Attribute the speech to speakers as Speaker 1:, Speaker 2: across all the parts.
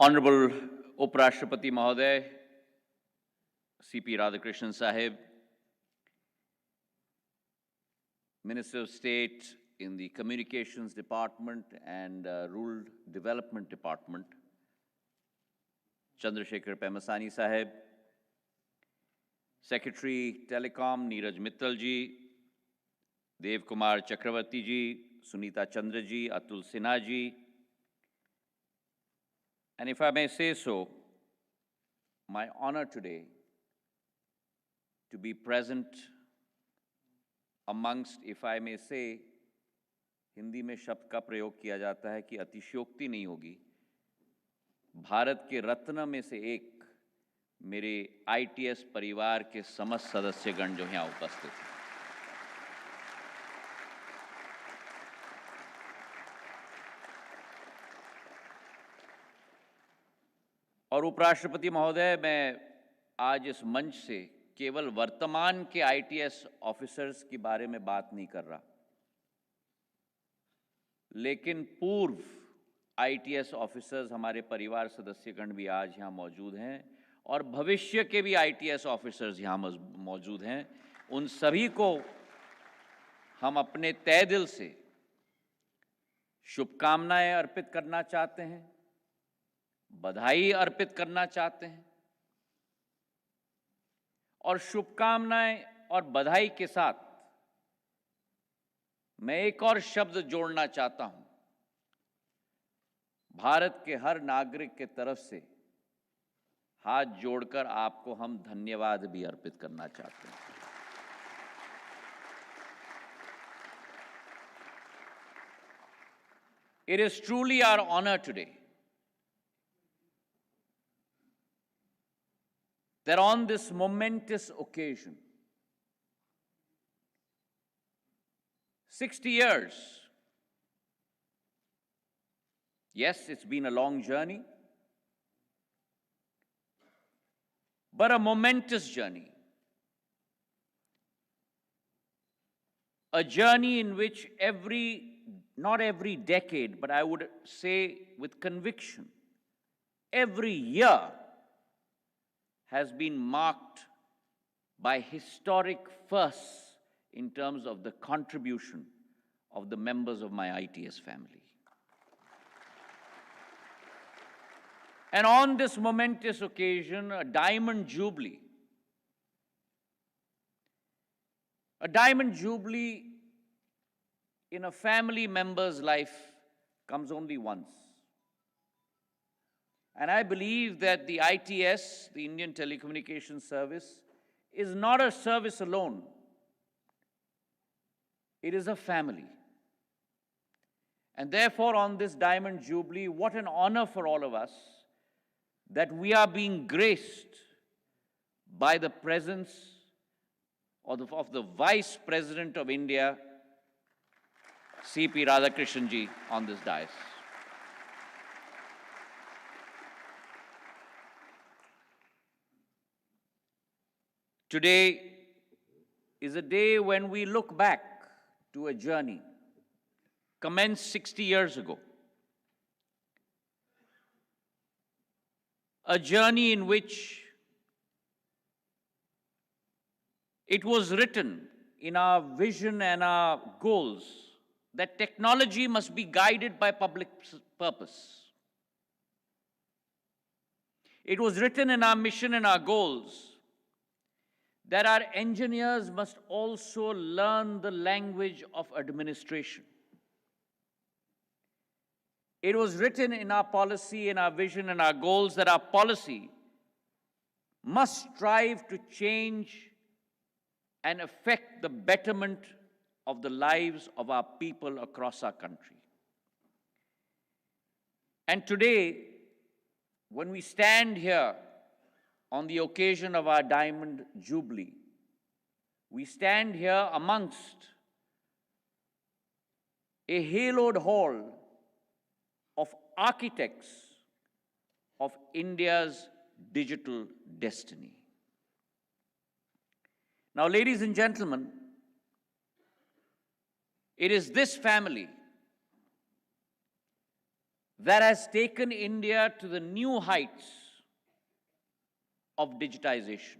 Speaker 1: Honorable Uprashtrapati Mahoday, C.P. Radhakrishnan Sahib, Minister of State in the Communications Department and Rural Development Department, Chandrasekhar Pemasani Sahib, Secretary Telecom Neeraj Mittal ji, Dev Kumar Chakravarti ji, Sunita Chandra ji, Atul Sinha ji, and if I may say so, my honor today to be present amongst, if I may say, Hindi में शब्द का प्रयोग किया जाता है कि अतिशयोक्ति नहीं होगी, भारत के रत्न में से एक मेरे ITS परिवार के समस्त सदस्यगण जो यहाँ उपस्थित हैं। और उपराष्ट्रपति महोदय, मैं आज इस मंच से केवल वर्तमान के ITS ऑफिसर्स के बारे में बात नहीं कर रहा, लेकिन पूर्व ITS ऑफिसर्स, हमारे परिवार सदस्यगण भी आज यहाँ मौजूद हैं और भविष्य के भी ITS ऑफिसर्स यहाँ मौजूद हैं। उन सभी को हम अपने तहे दिल से शुभकामनाएं अर्पित करना चाहते हैं, बधाई अर्पित करना चाहते हैं और शुभकामनाएं और बधाई के साथ मैं एक और शब्द जोड़ना चाहता हूं। भारत के हर नागरिक के तरफ से हाथ जोड़कर आपको हम धन्यवाद भी अर्पित करना चाहते हैं। It is truly our honor today that on this momentous occasion, 60 years, yes, it's been a long journey, but a momentous journey. A journey in which not every decade, but I would say with conviction, every year has been marked by historic firsts in terms of the contribution of the members of my ITS family. And on this momentous occasion, a diamond jubilee in a family member's life comes only once. And I believe that the ITS, the Indian Telecommunications Service, is not a service alone. It is a family. And therefore, on this Diamond Jubilee, what an honor for all of us that we are being graced by the presence of the Vice President of India, C.P. Radhakrishnan ji, on this dais. Today is a day when we look back to a journey commenced 60 years ago. A journey in which it was written in our vision and our goals that technology must be guided by public purpose. It was written in our mission and our goals that our engineers must also learn the language of administration. It was written in our policy, in our vision, and our goals that our policy must strive to change and affect the betterment of the lives of our people across our country. And today, when we stand here on the occasion of our Diamond Jubilee, we stand here amongst a haloed hall of architects of India's digital destiny. Now, ladies and gentlemen, it is this family that has taken India to the new heights of digitization.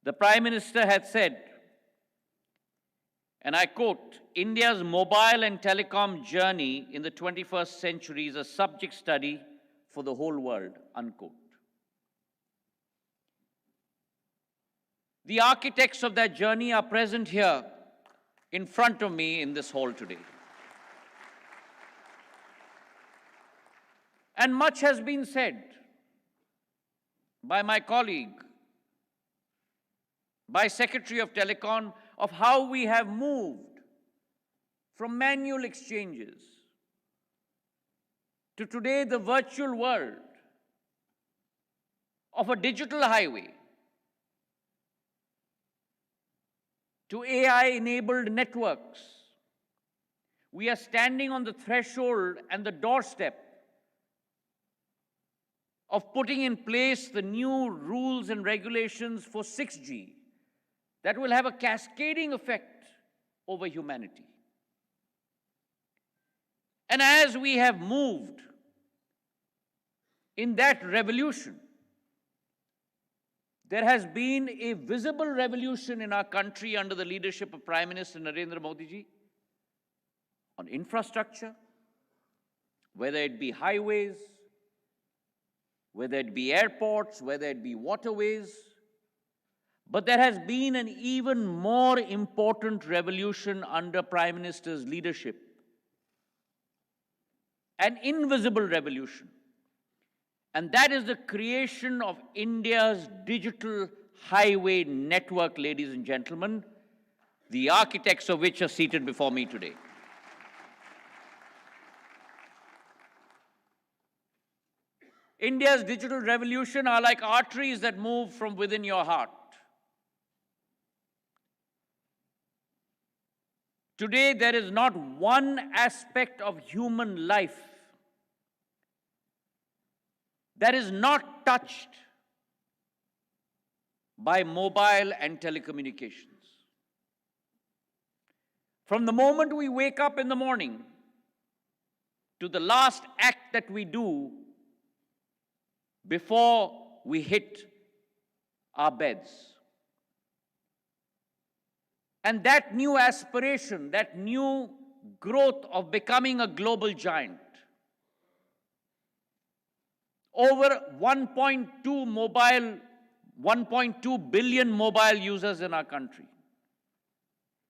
Speaker 1: The Prime Minister had said, and I quote, "India's mobile and telecom journey in the 21st century is a subject study for the whole world," unquote. The architects of that journey are present here in front of me in this hall today. And much has been said by my colleague, by Secretary of Telecom, of how we have moved from manual exchanges to today the virtual world of a digital highway, to AI-enabled networks. We are standing on the threshold and the doorstep of putting in place the new rules and regulations for 6G that will have a cascading effect over humanity. And as we have moved in that revolution, there has been a visible revolution in our country under the leadership of Prime Minister Narendra Modi ji on infrastructure, whether it be highways, whether it be airports, whether it be waterways. But there has been an even more important revolution under Prime Minister's leadership, an invisible revolution. And that is the creation of India's digital highway network, ladies and gentlemen, the architects of which are seated before me today. India's digital revolution are like arteries that move from within your heart. Today, there is not one aspect of human life that is not touched by mobile and telecommunications. From the moment we wake up in the morning to the last act that we do before we hit our beds. And that new aspiration, that new growth of becoming a global giant. Over 1.2 billion mobile users in our country.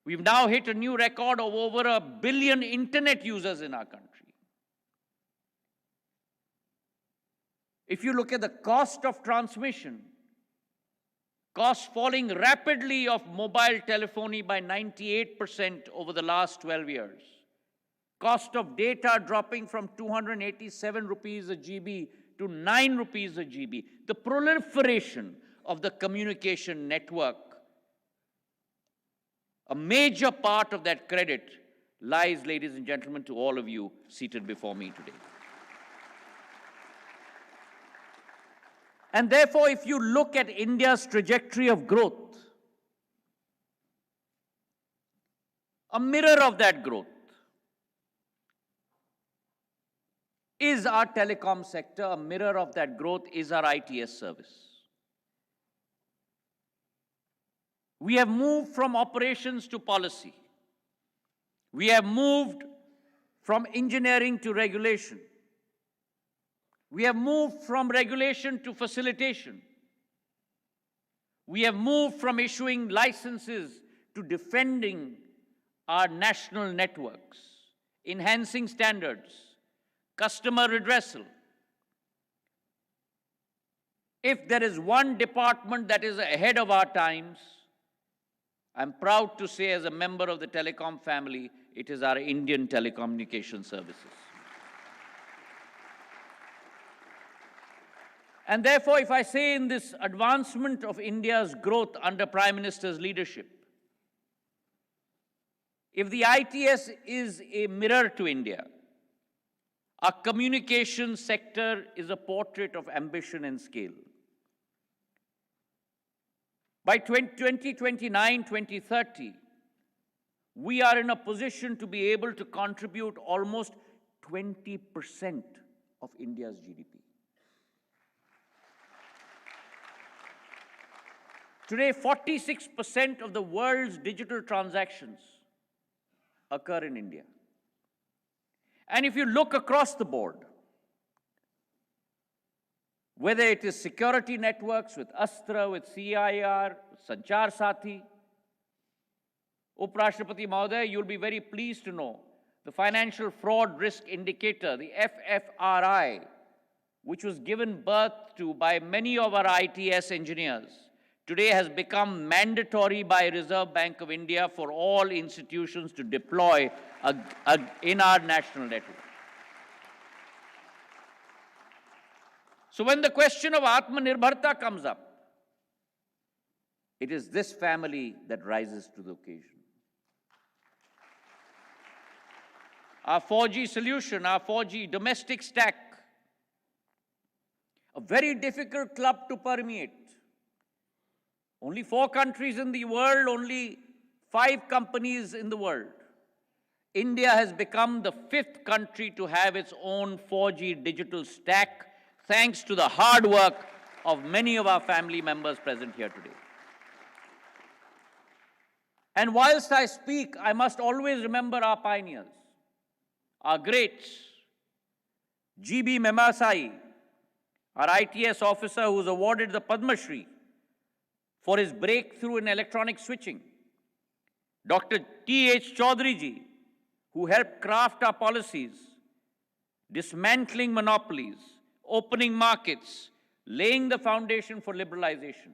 Speaker 1: We've now hit a new record of over 1 billion internet users in our country. If you look at the cost of transmission, cost falling rapidly of mobile telephony by 98% over the last 12 years. Cost of data dropping from 287 rupees a GB to 9 rupees a GB. The proliferation of the communication network, a major part of that credit lies, ladies and gentlemen, to all of you seated before me today. And therefore, if you look at India's trajectory of growth, a mirror of that growth is our telecom sector, a mirror of that growth is our ITS service. We have moved from operations to policy. We have moved from engineering to regulation. We have moved from regulation to facilitation. We have moved from issuing licenses to defending our national networks, enhancing standards, customer redressal. If there is one department that is ahead of our times, I'm proud to say as a member of the telecom family, it is our Indian telecommunication services. And therefore, if I say in this advancement of India's growth under Prime Minister's leadership, if the ITS is a mirror to India, our communication sector is a portrait of ambition and scale. By 2029, 2030, we are in a position to be able to contribute almost 20% of India's GDP. Today, 46% of the world's digital transactions occur in India. And if you look across the board, whether it is security networks with Astra, with CIR, Sanchar Sathi, Uprashtrapati Mahoday, you'll be very pleased to know the Financial Fraud Risk Indicator, the FFRI, which was given birth to by many of our ITS engineers, today has become mandatory by Reserve Bank of India for all institutions to deploy in our national network. So when the question of Atmanirbharta comes up, it is this family that rises to the occasion. Our 4G solution, our 4G domestic stack, a very difficult club to permeate. Only 4 countries in the world, only 5 companies in the world. India has become the 5th country to have its own 4G digital stack, thanks to the hard work of many of our family members present here today. And whilst I speak, I must always remember our pioneers, our greats, G.B. Memasai, our ITS officer who was awarded the Padma Shri for his breakthrough in electronic switching, Dr. T.H. Chaudhary ji, who helped craft our policies, dismantling monopolies, opening markets, laying the foundation for liberalization.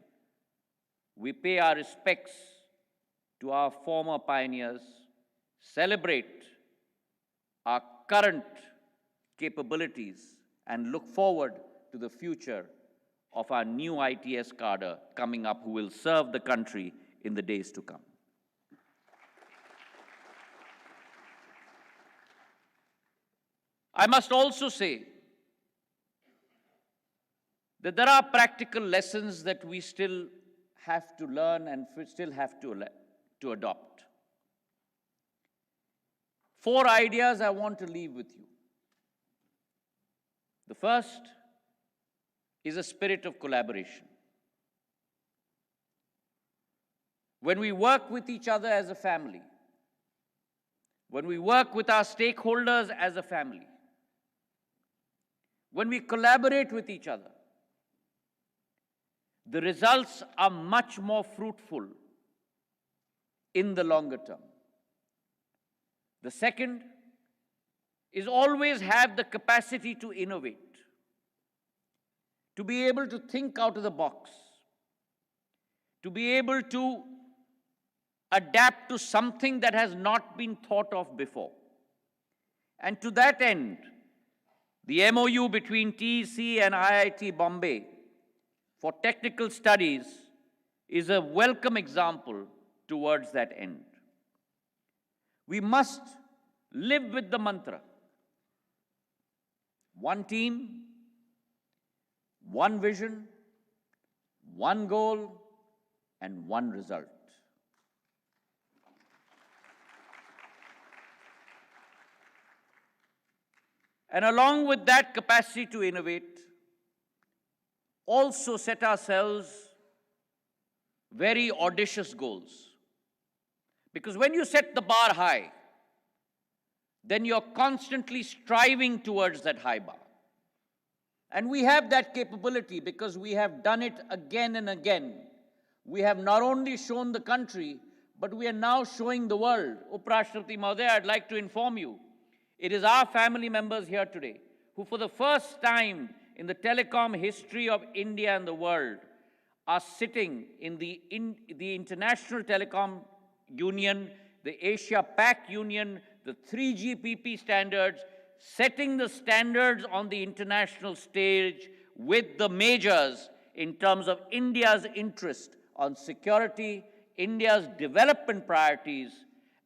Speaker 1: We pay our respects to our former pioneers, celebrate our current capabilities, and look forward to the future of our new ITS cadre coming up, who will serve the country in the days to come. I must also say that there are practical lessons that we still have to learn and still have to adopt. 4 ideas I want to leave with you. The first is a spirit of collaboration. When we work with each other as a family, when we work with our stakeholders as a family, when we collaborate with each other, the results are much more fruitful in the longer term. The second is always have the capacity to innovate, to be able to think out of the box, to be able to adapt to something that has not been thought of before. And to that end, the MOU between TEC and IIT Bombay for technical studies is a welcome example towards that end. We must live with the mantra: one team, one vision, one goal, and one result. And along with that capacity to innovate, also set ourselves very audacious goals. Because when you set the bar high, then you're constantly striving towards that high bar. And we have that capability because we have done it again and again. We have not only shown the country, but we are now showing the world. Uprashtrapati Mahoday, I'd like to inform you, it is our family members here today who for the first time in the telecom history of India and the world are sitting in the International Telecom Union, the Asia Pac Union, the 3GPP standards, setting the standards on the international stage with the majors in terms of India's interest on security, India's development priorities.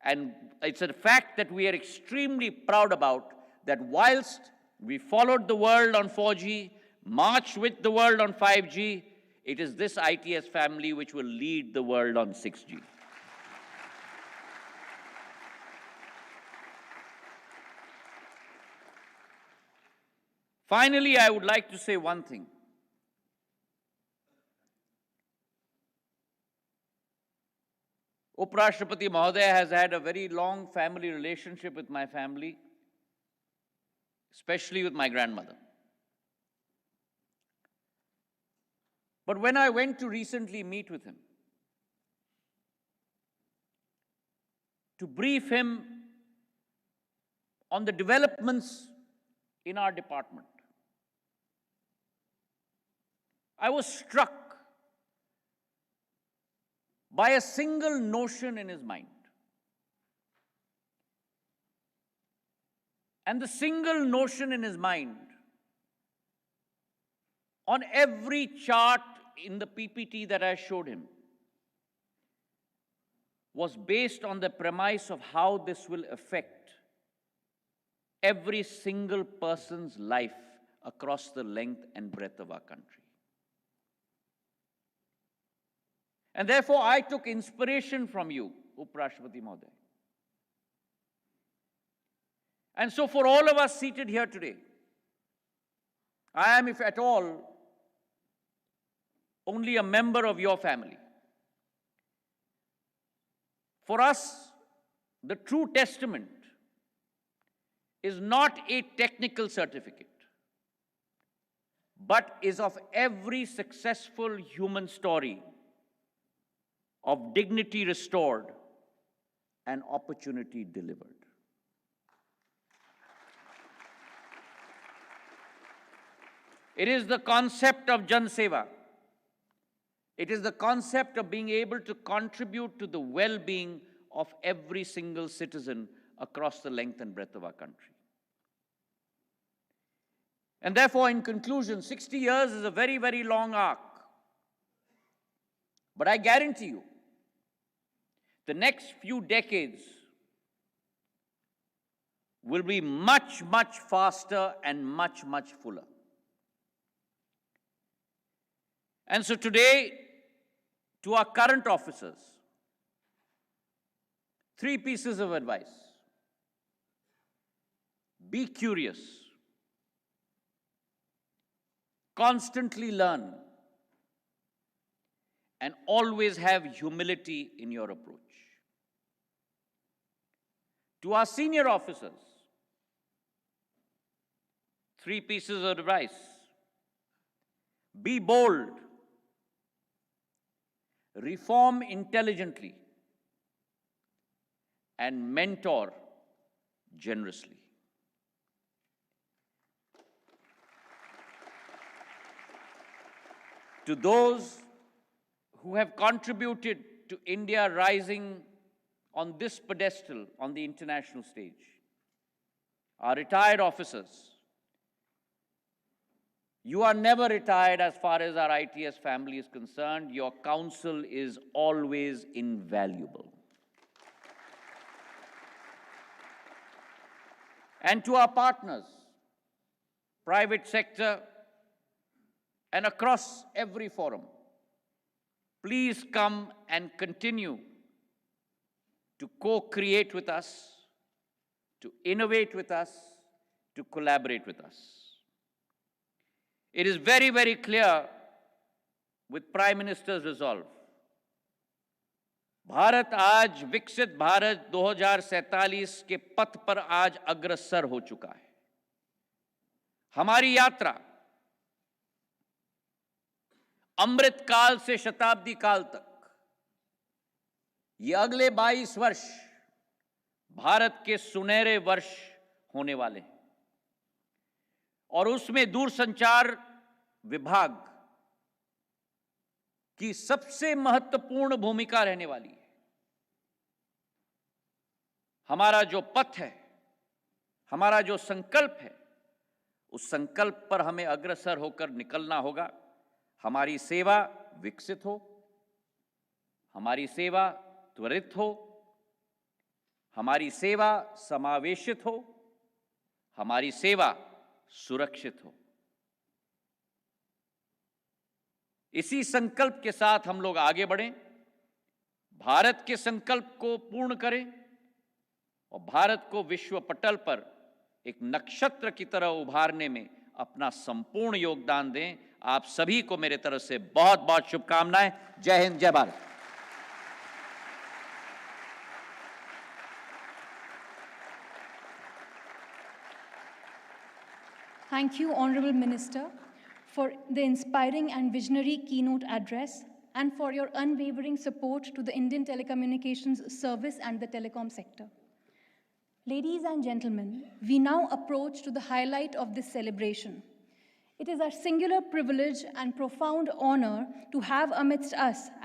Speaker 1: And it's a fact that we are extremely proud about, that whilst we followed the world on 4G, marched with the world on 5G, it is this ITS family which will lead the world on 6G. Finally, I would like to say one thing. Uprashtrapati Mahodaya has had a very long family relationship with my family, especially with my grandmother. But when I went to recently meet with him, to brief him on the developments in our department, I was struck by a single notion in his mind. And the single notion in his mind, on every chart in the PPT that I showed him, was based on the premise of how this will affect every single person's life across the length and breadth of our country. And therefore, I took inspiration from you, Uprashtrapati Mahodaya. And so for all of us seated here today, I am, if at all, only a member of your family. For us, the true testament is not a technical certificate, but is of every successful human story of dignity restored and opportunity delivered. It is the concept of Jan Seva. It is the concept of being able to contribute to the well-being of every single citizen across the length and breadth of our country. And therefore, in conclusion, 60 years is a very, very long arc. But I guarantee you, the next few decades will be much, much faster and much, much fuller. And so today, to our current officers, 3 pieces of advice. Be curious. Constantly learn. And always have humility in your approach. To our senior officers, 3 pieces of advice. Be bold. Reform intelligently. And mentor generously. To those who have contributed to India rising on this pedestal on the international stage, our retired officers, you are never retired as far as our ITS family is concerned. Your counsel is always invaluable. And to our partners, private sector, and across every forum, please come and continue to co-create with us, to innovate with us, to collaborate with us. It is very, very clear with Prime Minister's resolve. Bharat आज विकसित भारत 2047 के पथ पर आज अग्रसर हो चुका है। हमारी यात्रा अमृत काल से शताब्दी काल तक, ये अगले 22 वर्ष भारत के सुनहरे वर्ष होने वाले हैं और उसमें दूरसंचार विभाग की सबसे महत्वपूर्ण भूमिका रहने वाली है। हमारा जो पथ है, हमारा जो संकल्प है, उस संकल्प पर हमें अग्रसर होकर निकलना होगा। हमारी सेवा विकसित हो, हमारी सेवा त्वरित हो, हमारी सेवा समावेशित हो, हमारी सेवा सुरक्षित हो। इसी संकल्प के साथ हम लोग आगे बढ़ें, भारत के संकल्प को पूर्ण करें और भारत को विश्व पटल पर एक नक्षत्र की तरह उभारने में अपना संपूर्ण योगदान दें। आप सभी को मेरे तरफ से बहुत बहुत शुभकामनाएं। जय हिंद, जय Bharat.
Speaker 2: Thank you, Honorable Minister, for the inspiring and visionary keynote address and for your unwavering support to the Indian telecommunications service and the telecom sector. Ladies and gentlemen, we now approach to the highlight of this celebration. It is our singular privilege and profound honor to have amidst us